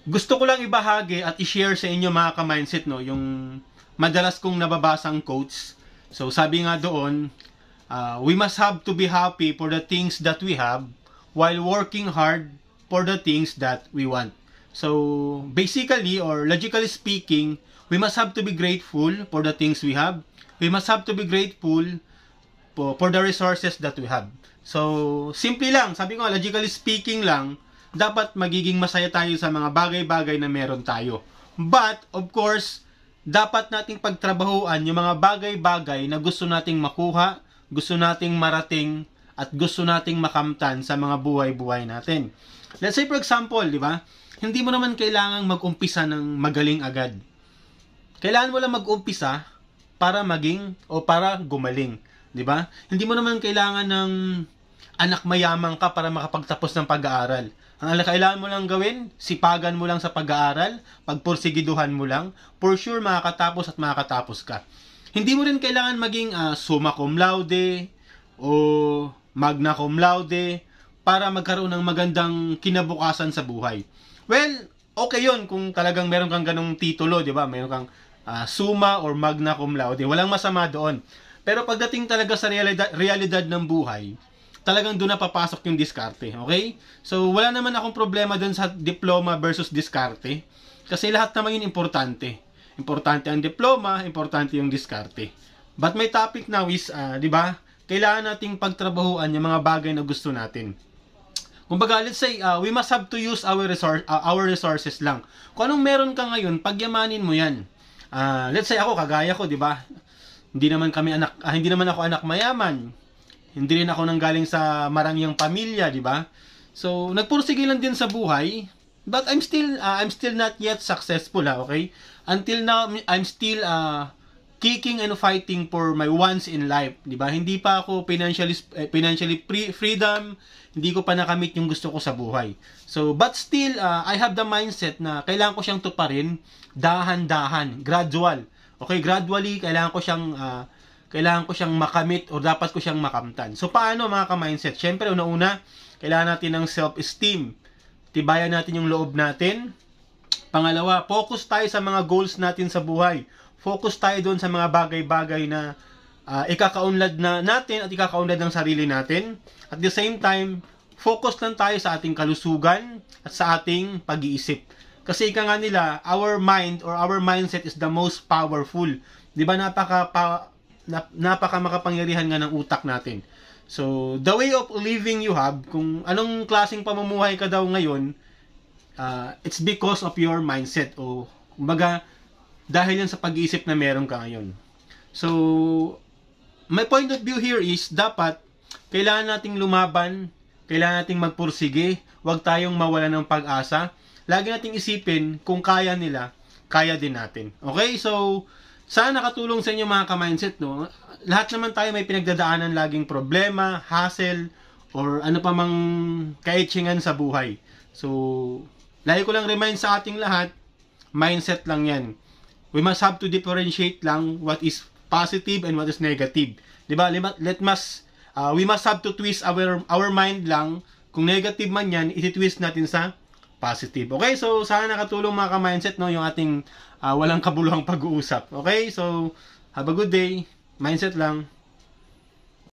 Gusto ko lang ibahagi at i-share sa inyo mga ka-mindset, no, yung madalas kong nababasang quotes. So sabi nga doon, we must have to be happy for the things that we have while working hard for the things that we want. So basically, or logically speaking, we must have to be grateful for the things we have. We must have to be grateful for the resources that we have. So simple lang, sabi ko, logically speaking lang, dapat magiging masaya tayo sa mga bagay-bagay na meron tayo. But, of course, dapat nating pagtrabahuan yung mga bagay-bagay na gusto nating makuha, gusto nating marating, at gusto nating makamtan sa mga buhay-buhay natin. Let's say, for example, di ba? Hindi mo naman kailangang mag-umpisa ng magaling agad. Kailangan mo lang mag-umpisa para maging o para gumaling. Di ba? Hindi mo naman kailangan ng anak mayaman ka para makapagtapos ng pag-aaral. Ang kailangan mo lang gawin, sipagan mo lang sa pag-aaral, pagpursigiduhan mo lang, for sure makakatapos at makakatapos ka. Hindi mo rin kailangan maging summa cum laude o magna cum laude para magkaroon ng magandang kinabukasan sa buhay. Well, okay yun kung talagang meron kang ganong titulo, di ba? Meron kang summa or magna cum laude. Walang masama doon. Pero pagdating talaga sa realidad ng buhay, talagang doon na papasok yung diskarte, okay? So, wala naman akong problema doon sa diploma versus diskarte. Kasi lahat naman yun importante. Importante ang diploma, importante yung diskarte. But my topic now is, di ba, kailangan nating pagtrabahuan yung mga bagay na gusto natin. Kumbaga, let's say, we must have to use our resources lang. Kung anong meron ka ngayon, pagyamanin mo yan. Let's say ako, kagaya ko, di ba? Hindi naman ako anak mayaman. Hindi rin ako nanggaling sa marangyang pamilya, di ba? So, nagpursige lang din sa buhay, but I'm still not yet successful, okay? Until now, I'm still kicking and fighting for my wants in life, di ba? Hindi pa ako financially freedom, hindi ko pa nakamit yung gusto ko sa buhay. So, but still, I have the mindset na kailangan ko siyang tuparin, dahan-dahan, gradual. Okay, gradually, kailangan ko siyang makamit o dapat ko siyang makamtan. So, paano mga ka-mindset? Siyempre, una-una, kailangan natin ng self-esteem. Tibayan natin yung loob natin. Pangalawa, focus tayo sa mga goals natin sa buhay. Focus tayo doon sa mga bagay-bagay na ikakaunlad na natin at ikakaunlad ng sarili natin. At the same time, focus lang tayo sa ating kalusugan at sa ating pag-iisip. Kasi ika nga nila, our mind or our mindset is the most powerful. Di ba napaka makapangyarihan nga ng utak natin. So, the way of living you have, kung anong klaseng pamumuhay ka daw ngayon, it's because of your mindset o kumbaga, dahil yan sa pag-iisip na meron ka ngayon. So, my point of view here is, dapat, kailangan nating lumaban, kailangan nating magpursige, huwag tayong mawala ng pag-asa. Lagi nating isipin, kung kaya nila, kaya din natin. Okay? So, sana nakatulong sa inyo mga ka-mindset, no? Lahat naman tayo may pinagdadaanan laging problema, hassle, or ano pa mang kaitchingan sa buhay. So, lagi ko lang remind sa ating lahat, mindset lang yan. We must have to differentiate lang what is positive and what is negative. Diba? We must have to twist our mind lang. Kung negative man yan, iti-twist natin sa positive. Okay? So, sana nakatulong mga ka-mindset, no? Yung ating walang kabuluhang pag-uusap. Okay? So, have a good day. Mindset lang.